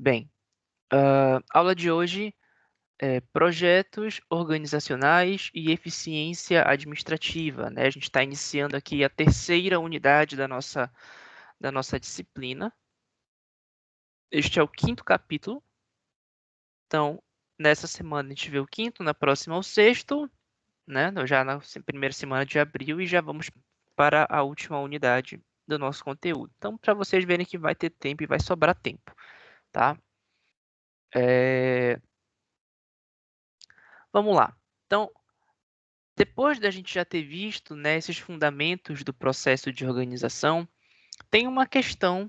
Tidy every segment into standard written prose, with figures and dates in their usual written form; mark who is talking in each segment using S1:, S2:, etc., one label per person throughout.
S1: Bem, a aula de hoje é projetos organizacionais e eficiência administrativa, né? A gente está iniciando aqui a terceira unidade da nossa disciplina. Este é o quinto capítulo. Então, nessa semana a gente vê o quinto, na próxima o sexto, né? Já na primeira semana de abril e já vamos para a última unidade do nosso conteúdo. Então, para vocês verem que vai ter tempo e vai sobrar tempo, tá? Vamos lá. Então, depois da gente já ter visto, né, esses fundamentos do processo de organização, tem uma questão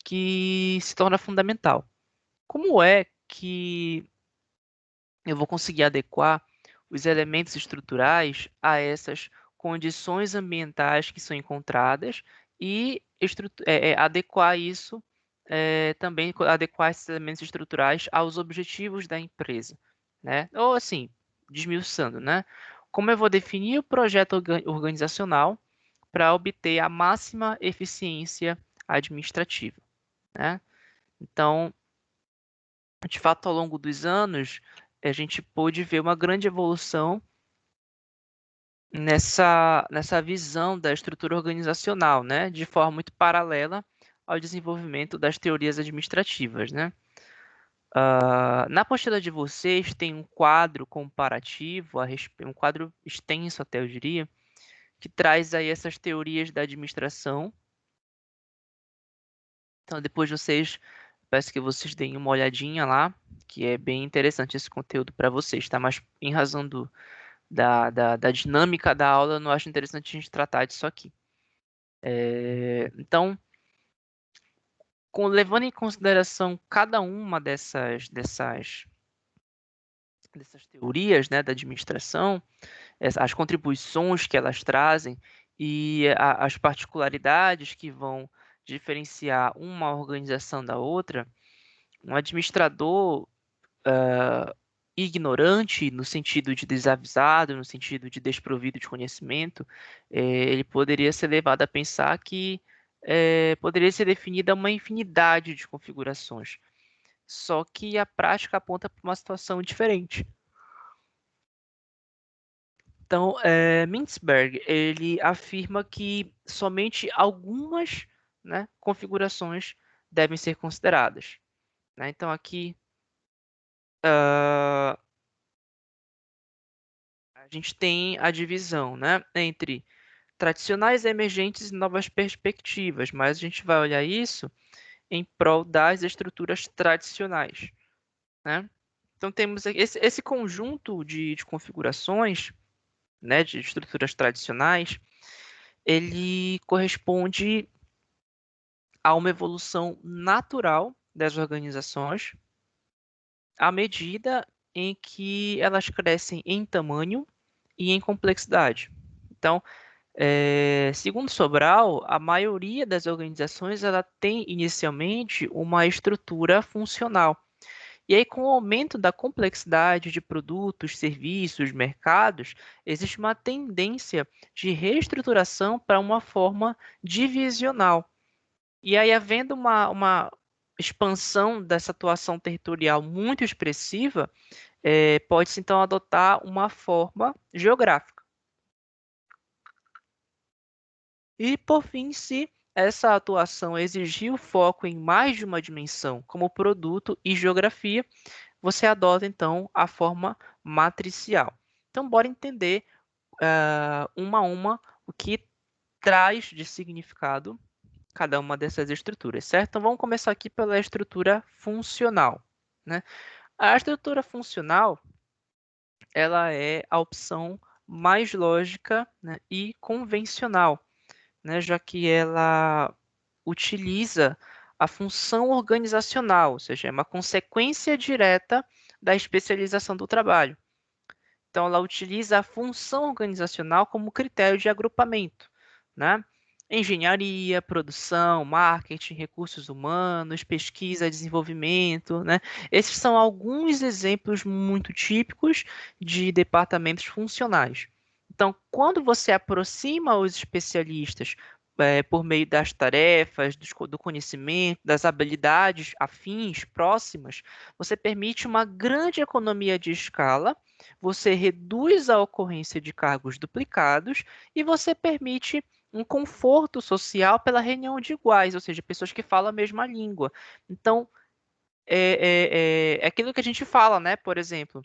S1: que se torna fundamental. Como é que eu vou conseguir adequar os elementos estruturais a essas condições ambientais que são encontradas e adequar isso, também adequar esses elementos estruturais aos objetivos da empresa, né? Ou assim, desmiuçando, né? Como eu vou definir o projeto organizacional para obter a máxima eficiência administrativa, né? Então, de fato, ao longo dos anos, a gente pôde ver uma grande evolução nessa visão da estrutura organizacional, né? De forma muito paralela ao desenvolvimento das teorias administrativas, né? Na apostila de vocês tem um quadro comparativo, um quadro extenso até eu diria, que traz aí essas teorias da administração. Então, depois vocês, peço que vocês deem uma olhadinha lá, que é bem interessante esse conteúdo para vocês, tá? Mas em razão da dinâmica da aula, eu não acho interessante a gente tratar disso aqui. Então, levando em consideração cada uma dessas teorias, né, da administração, as contribuições que elas trazem e as particularidades que vão diferenciar uma organização da outra, um administrador ignorante, no sentido de desavisado, no sentido de desprovido de conhecimento, ele poderia ser levado a pensar que poderia ser definida uma infinidade de configurações. Só que a prática aponta para uma situação diferente. Então, Mintzberg, ele afirma que somente algumas, né, configurações devem ser consideradas, né? Então, aqui a gente tem a divisão, né, entre tradicionais, emergentes e novas perspectivas, mas a gente vai olhar isso em prol das estruturas tradicionais, né? Então, temos esse conjunto de configurações, né, de estruturas tradicionais, ele corresponde a uma evolução natural das organizações à medida em que elas crescem em tamanho e em complexidade. Então, segundo Sobral, a maioria das organizações ela tem inicialmente uma estrutura funcional. E aí, com o aumento da complexidade de produtos, serviços, mercados, existe uma tendência de reestruturação para uma forma divisional. E aí, havendo uma expansão dessa atuação territorial muito expressiva, pode-se então adotar uma forma geográfica. E, por fim, se essa atuação exigir o foco em mais de uma dimensão, como produto e geografia, você adota, então, a forma matricial. Então, bora entender uma a uma o que traz de significado cada uma dessas estruturas, certo? Então, vamos começar aqui pela estrutura funcional, né? A estrutura funcional, ela é a opção mais lógica, né, e convencional, né, já que ela utiliza a função organizacional, ou seja, é uma consequência direta da especialização do trabalho. Então, ela utiliza a função organizacional como critério de agrupamento, né? Engenharia, produção, marketing, recursos humanos, pesquisa, desenvolvimento, né? Esses são alguns exemplos muito típicos de departamentos funcionais. Então, quando você aproxima os especialistas por meio das tarefas, do conhecimento, das habilidades afins, próximas, você permite uma grande economia de escala, você reduz a ocorrência de cargos duplicados e você permite um conforto social pela reunião de iguais, ou seja, pessoas que falam a mesma língua. Então, é aquilo que a gente fala, né? Por exemplo,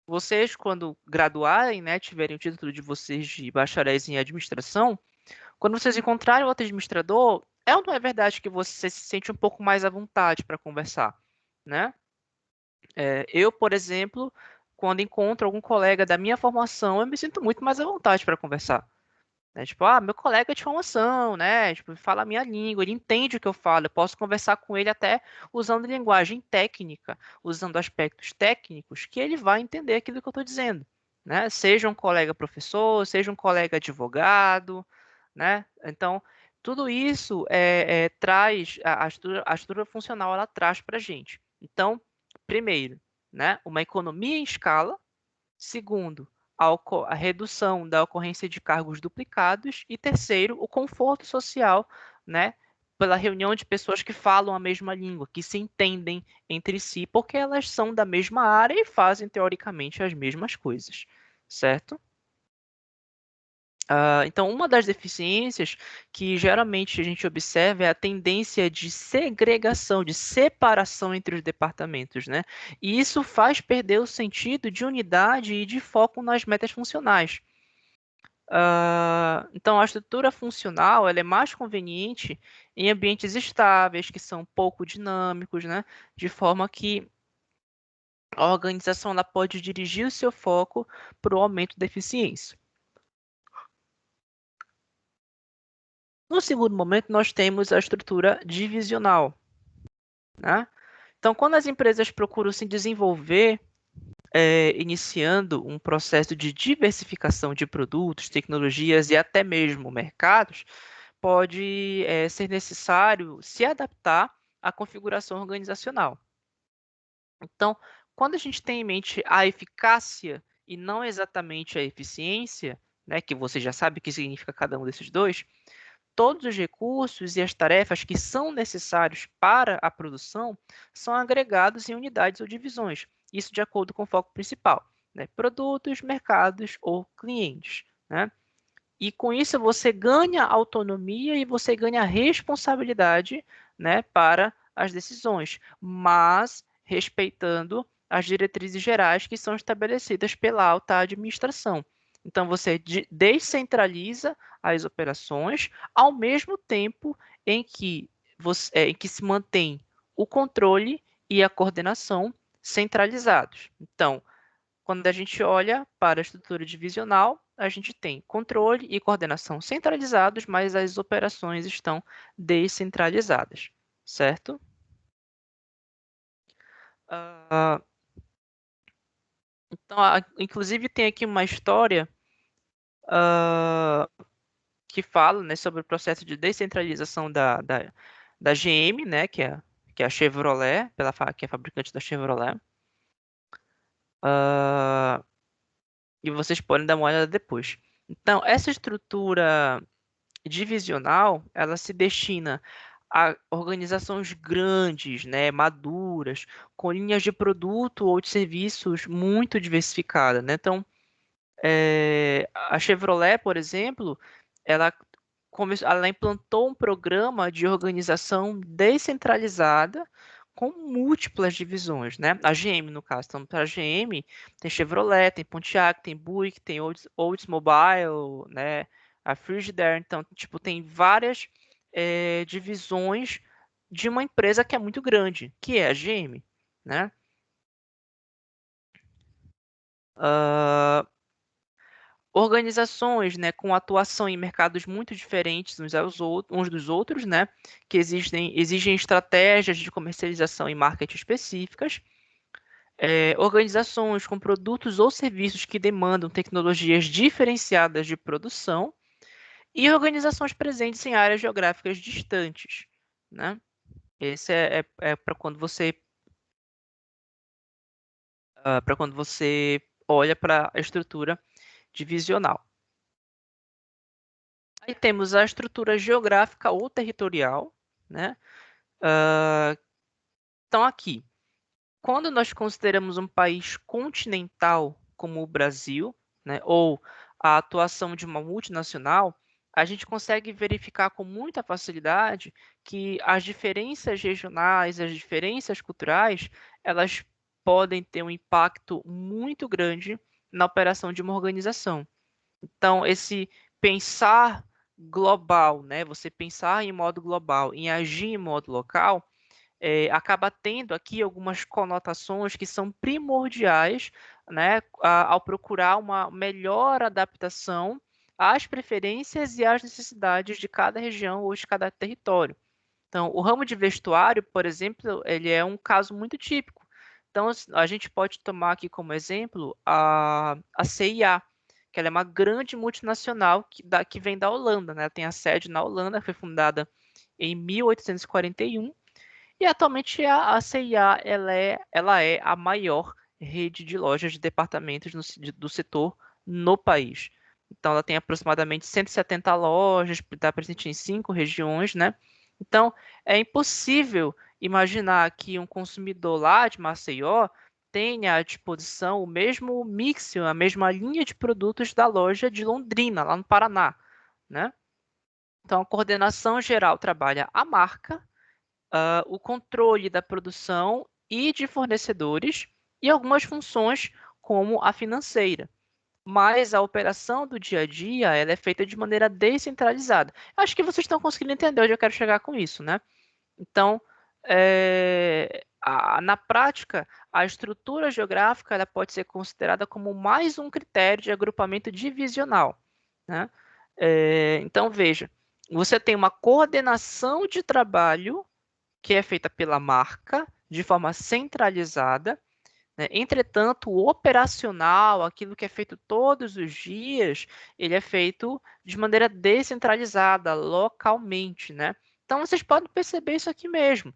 S1: vocês, quando graduarem, né, tiverem o título de vocês de bacharéis em administração, quando vocês encontrarem outro administrador, é ou não é verdade que você se sente um pouco mais à vontade para conversar, né? Eu, por exemplo, quando encontro algum colega da minha formação, eu me sinto muito mais à vontade para conversar. Né? Tipo, meu colega é de formação, né? Tipo, fala a minha língua, ele entende o que eu falo, eu posso conversar com ele até usando linguagem técnica, usando aspectos técnicos, que ele vai entender aquilo que eu estou dizendo, né? Seja um colega professor, seja um colega advogado, né? Então, tudo isso traz, a estrutura funcional, ela traz para a gente. Então, primeiro, né? Uma economia em escala. Segundo, a redução da ocorrência de cargos duplicados. E terceiro, o conforto social, né, pela reunião de pessoas que falam a mesma língua, que se entendem entre si, porque elas são da mesma área e fazem, teoricamente, as mesmas coisas, certo? Então, uma das deficiências que geralmente a gente observa é a tendência de segregação, de separação entre os departamentos, né? E isso faz perder o sentido de unidade e de foco nas metas funcionais. Então, a estrutura funcional ela é mais conveniente em ambientes estáveis, que são pouco dinâmicos, né? De forma que a organização ela pode dirigir o seu foco para o aumento da eficiência. No segundo momento, nós temos a estrutura divisional, né? Então, quando as empresas procuram se desenvolver, iniciando um processo de diversificação de produtos, tecnologias e até mesmo mercados, pode ser necessário se adaptar à configuração organizacional. Então, quando a gente tem em mente a eficácia e não exatamente a eficiência, né, que você já sabe o que significa cada um desses dois, todos os recursos e as tarefas que são necessários para a produção são agregados em unidades ou divisões, isso de acordo com o foco principal, né? Produtos, mercados ou clientes, né? E com isso você ganha autonomia e você ganha responsabilidade, né, para as decisões, mas respeitando as diretrizes gerais que são estabelecidas pela alta administração. Então você descentraliza as operações ao mesmo tempo em que se mantém o controle e a coordenação centralizados. Então, quando a gente olha para a estrutura divisional, a gente tem controle e coordenação centralizados, mas as operações estão descentralizadas, certo? Ah, então, inclusive tem aqui uma história ah, que fala, né, sobre o processo de descentralização da GM, né, que é a Chevrolet, que é a fabricante da Chevrolet. Ah, e vocês podem dar uma olhada depois. Então, essa estrutura divisional, ela se destina a organizações grandes, né, maduras, com linhas de produto ou de serviços muito diversificadas, né? Então, a Chevrolet, por exemplo, ela ela implantou um programa de organização descentralizada com múltiplas divisões, né? A GM, no caso. Então, para a GM, tem Chevrolet, tem Pontiac, tem Buick, tem Oldsmobile, né? A Frigidaire. Então, tipo, tem várias divisões de uma empresa que é muito grande, que é a GM, né? Ah, organizações, né, com atuação em mercados muito diferentes uns dos outros, né, que exigem estratégias de comercialização e marketing específicas, organizações com produtos ou serviços que demandam tecnologias diferenciadas de produção e organizações presentes em áreas geográficas distantes, né? Esse é para quando você olha para a estrutura divisional. Aí temos a estrutura geográfica ou territorial, né? Então, aqui, quando nós consideramos um país continental como o Brasil, né, ou a atuação de uma multinacional, a gente consegue verificar com muita facilidade que as diferenças regionais, as diferenças culturais, elas podem ter um impacto muito grande na operação de uma organização. Então, esse pensar global, né, você pensar em modo global, em agir em modo local, acaba tendo aqui algumas conotações que são primordiais, né, ao procurar uma melhor adaptação às preferências e às necessidades de cada região ou de cada território. Então, o ramo de vestuário, por exemplo, ele é um caso muito típico. Então, a gente pode tomar aqui como exemplo a CIA, que ela é uma grande multinacional que vem da Holanda, né? Ela tem a sede na Holanda, foi fundada em 1841 e atualmente a CIA ela é a maior rede de lojas de departamentos do setor no país. Então, ela tem aproximadamente 170 lojas, está presente em 5 regiões, né? Então, é impossível imaginar que um consumidor lá de Maceió tenha à disposição o mesmo mix, a mesma linha de produtos da loja de Londrina, lá no Paraná, né? Então, a coordenação geral trabalha a marca, o controle da produção e de fornecedores e algumas funções como a financeira. Mas a operação do dia a dia ela é feita de maneira descentralizada. Acho que vocês estão conseguindo entender onde eu quero chegar com isso, né? Então, na prática, a estrutura geográfica ela pode ser considerada como mais um critério de agrupamento divisional, né? Então, veja, você tem uma coordenação de trabalho que é feita pela marca de forma centralizada, né? Entretanto, o operacional, aquilo que é feito todos os dias, ele é feito de maneira descentralizada, localmente, né? Então, vocês podem perceber isso aqui mesmo,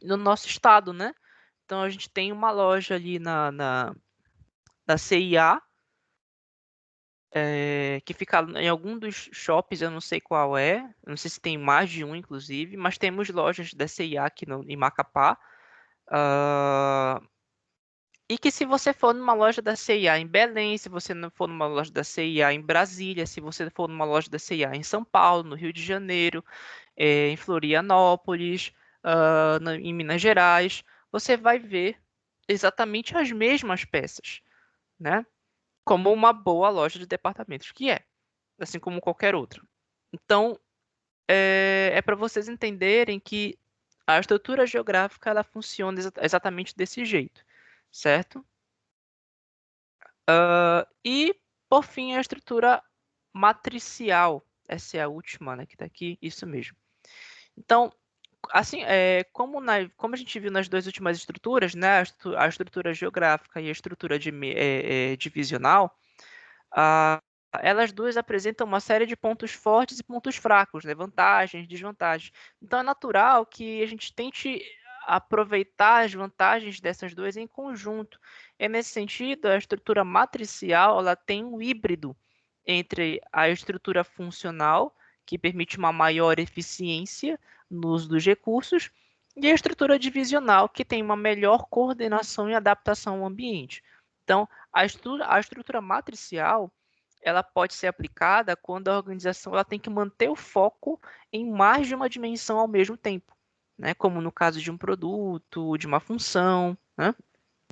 S1: no nosso estado, né? Então, a gente tem uma loja ali da CIA, que fica em algum dos shoppings, eu não sei qual é, eu não sei se tem mais de um, inclusive, mas temos lojas da CIA aqui em Macapá. Uh, e que se você for numa loja da CIA em Belém, se você não for numa loja da CIA em Brasília, se você for numa loja da CIA em São Paulo, no Rio de Janeiro, em Florianópolis, em Minas Gerais, você vai ver exatamente as mesmas peças, né? Como uma boa loja de departamentos, que é, assim como qualquer outra. Então, é para vocês entenderem que a estrutura geográfica ela funciona exatamente desse jeito, certo? E, por fim, a estrutura matricial. Essa é a última, né, que está aqui, isso mesmo. Então, assim, como a gente viu nas duas últimas estruturas, né, a estrutura geográfica e a estrutura divisional, ah, elas duas apresentam uma série de pontos fortes e pontos fracos, né? Vantagens, desvantagens. Então é natural que a gente tente aproveitar as vantagens dessas duas em conjunto. E nesse sentido, a estrutura matricial ela tem um híbrido entre a estrutura funcional, que permite uma maior eficiência no uso dos recursos, e a estrutura divisional, que tem uma melhor coordenação e adaptação ao ambiente. Então, a estrutura matricial ela pode ser aplicada quando a organização ela tem que manter o foco em mais de uma dimensão ao mesmo tempo, né? Como no caso de um produto, de uma função, né?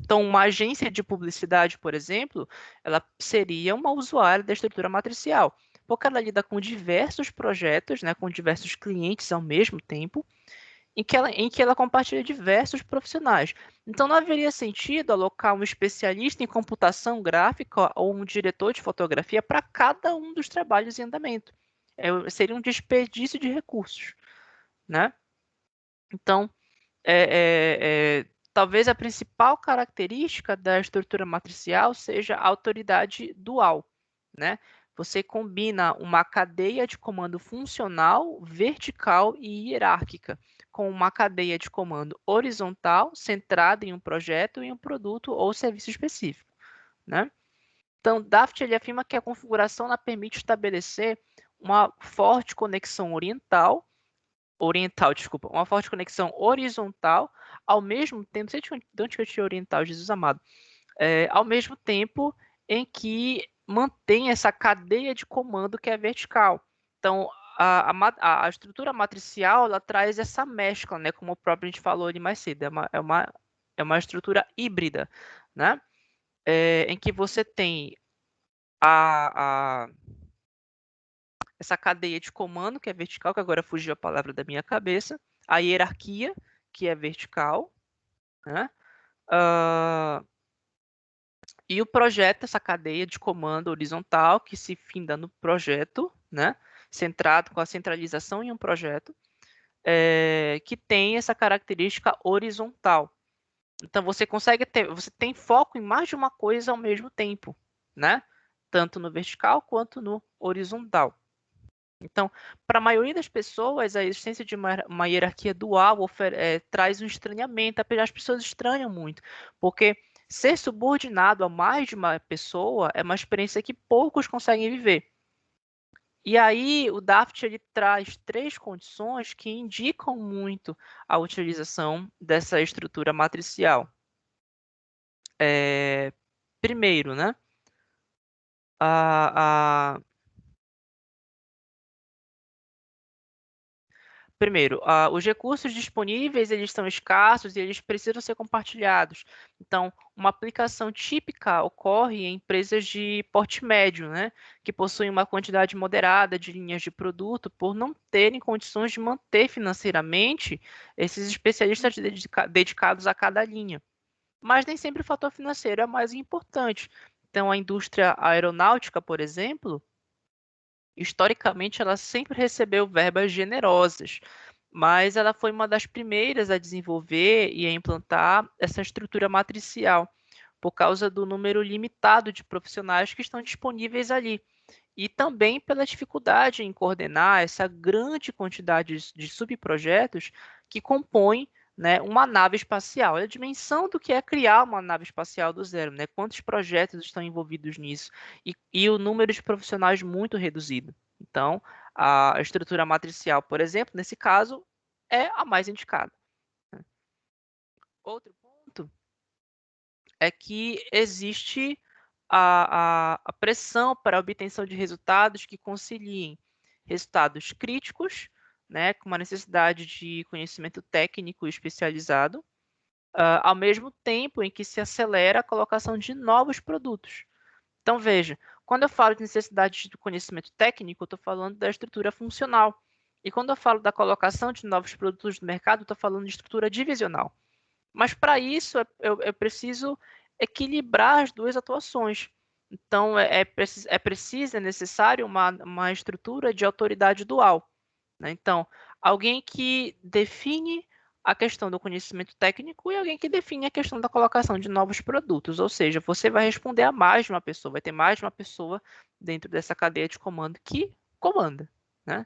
S1: Então, uma agência de publicidade, por exemplo, ela seria uma usuária da estrutura matricial, porque ela lida com diversos projetos, né, com diversos clientes ao mesmo tempo, em que ela compartilha diversos profissionais. Então, não haveria sentido alocar um especialista em computação gráfica ou um diretor de fotografia para cada um dos trabalhos em andamento. Seria um desperdício de recursos, né? Então, talvez a principal característica da estrutura matricial seja a autoridade dual, né? Você combina uma cadeia de comando funcional, vertical e hierárquica, com uma cadeia de comando horizontal, centrada em um projeto, em um produto ou serviço específico, né? Então, Daft ele afirma que a configuração ela permite estabelecer uma forte conexão uma forte conexão horizontal, ao mesmo tempo, não sei de onde que eu tinha oriental, Jesus amado, ao mesmo tempo em que mantém essa cadeia de comando que é vertical. Então, a estrutura matricial ela traz essa mescla, né, como o próprio a gente falou ali mais cedo, é uma estrutura híbrida, né, em que você tem essa cadeia de comando que é vertical, que agora fugiu a palavra da minha cabeça, a hierarquia, que é vertical, né, e o projeto, essa cadeia de comando horizontal, que se finda no projeto, né, centrado com a centralização em um projeto, que tem essa característica horizontal. Então você tem foco em mais de uma coisa ao mesmo tempo, né? Tanto no vertical quanto no horizontal. Então, para a maioria das pessoas, a existência de uma hierarquia dual traz um estranhamento. As pessoas estranham muito, porque ser subordinado a mais de uma pessoa é uma experiência que poucos conseguem viver. E aí, o Daft ele traz 3 condições que indicam muito a utilização dessa estrutura matricial. Primeiro, né? A, Primeiro, os recursos disponíveis eles são escassos e eles precisam ser compartilhados. Então, uma aplicação típica ocorre em empresas de porte médio, né, que possuem uma quantidade moderada de linhas de produto por não terem condições de manter financeiramente esses especialistas dedicados a cada linha. Mas nem sempre o fator financeiro é mais importante. Então, a indústria aeronáutica, por exemplo, historicamente ela sempre recebeu verbas generosas, mas ela foi uma das primeiras a desenvolver e a implantar essa estrutura matricial, por causa do número limitado de profissionais que estão disponíveis ali. E também pela dificuldade em coordenar essa grande quantidade de subprojetos que compõem, né, uma nave espacial. A dimensão do que é criar uma nave espacial do zero, né? Quantos projetos estão envolvidos nisso e o número de profissionais muito reduzido. Então, a estrutura matricial, por exemplo, nesse caso, é a mais indicada. Outro ponto é que existe a pressão para a obtenção de resultados que conciliem resultados críticos, né, com uma necessidade de conhecimento técnico especializado, ao mesmo tempo em que se acelera a colocação de novos produtos. Então, veja, quando eu falo de necessidade de conhecimento técnico, eu estou falando da estrutura funcional. E quando eu falo da colocação de novos produtos no mercado, eu estou falando de estrutura divisional. Mas para isso, eu preciso equilibrar as duas atuações. Então, é necessário uma estrutura de autoridade dual, né? Então, alguém que define a questão do conhecimento técnico e alguém que define a questão da colocação de novos produtos. Ou seja, você vai responder a mais de uma pessoa, vai ter mais de uma pessoa dentro dessa cadeia de comando que comanda, né?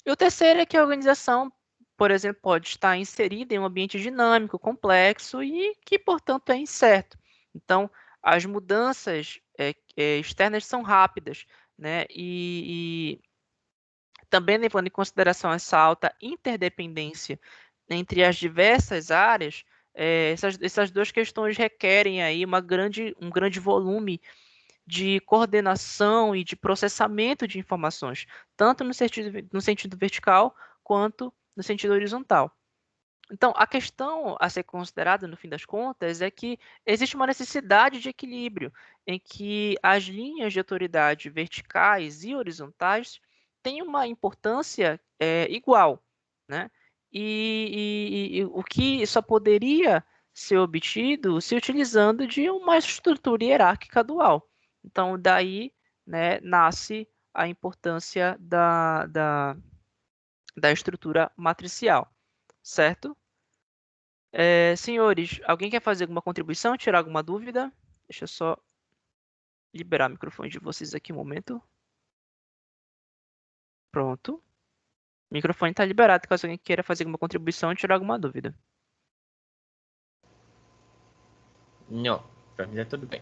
S1: E o terceiro é que a organização, por exemplo, pode estar inserida em um ambiente dinâmico, complexo e que, portanto, é incerto. Então, as mudanças externas são rápidas, né? E também levando em consideração essa alta interdependência entre as diversas áreas, essas duas questões requerem aí um grande volume de coordenação e de processamento de informações, tanto no sentido vertical quanto no sentido horizontal. Então, a questão a ser considerada, no fim das contas, é que existe uma necessidade de equilíbrio em que as linhas de autoridade verticais e horizontais têm uma importância igual, né? E o que só poderia ser obtido se utilizando de uma estrutura hierárquica dual. Então, daí, né, nasce a importância da estrutura matricial, certo? Senhores, alguém quer fazer alguma contribuição, tirar alguma dúvida? Deixa eu só liberar o microfone de vocês aqui um momento. Pronto. O microfone está liberado caso alguém queira fazer alguma contribuição, tirar alguma dúvida.
S2: Não, para mim tá tudo bem.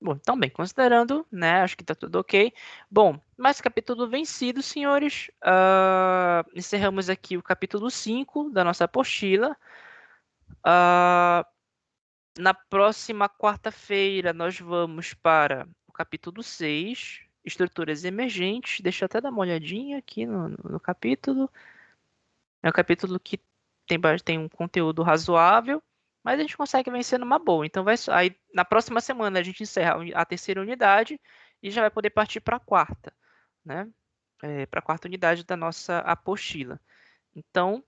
S1: Bom, então bem, considerando, né, acho que está tudo ok. Bom, mais capítulo vencido, senhores. Encerramos aqui o capítulo 5 da nossa apostila. Na próxima quarta-feira, nós vamos para o capítulo 6, estruturas emergentes. Deixa eu até dar uma olhadinha aqui no capítulo. É um capítulo que tem um conteúdo razoável, mas a gente consegue vencer numa boa. Então, aí, na próxima semana, a gente encerra a terceira unidade e já vai poder partir para a quarta, né? Para a quarta unidade da nossa apostila. Então,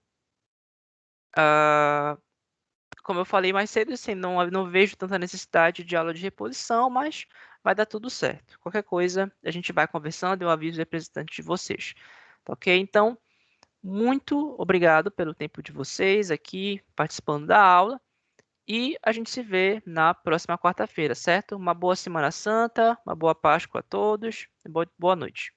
S1: como eu falei mais cedo, assim, não vejo tanta necessidade de aula de reposição, mas vai dar tudo certo. Qualquer coisa, a gente vai conversando, eu aviso o representante de vocês. Tá ok? Então, muito obrigado pelo tempo de vocês aqui participando da aula e a gente se vê na próxima quarta-feira, certo? Uma boa Semana Santa, uma boa Páscoa a todos, boa noite.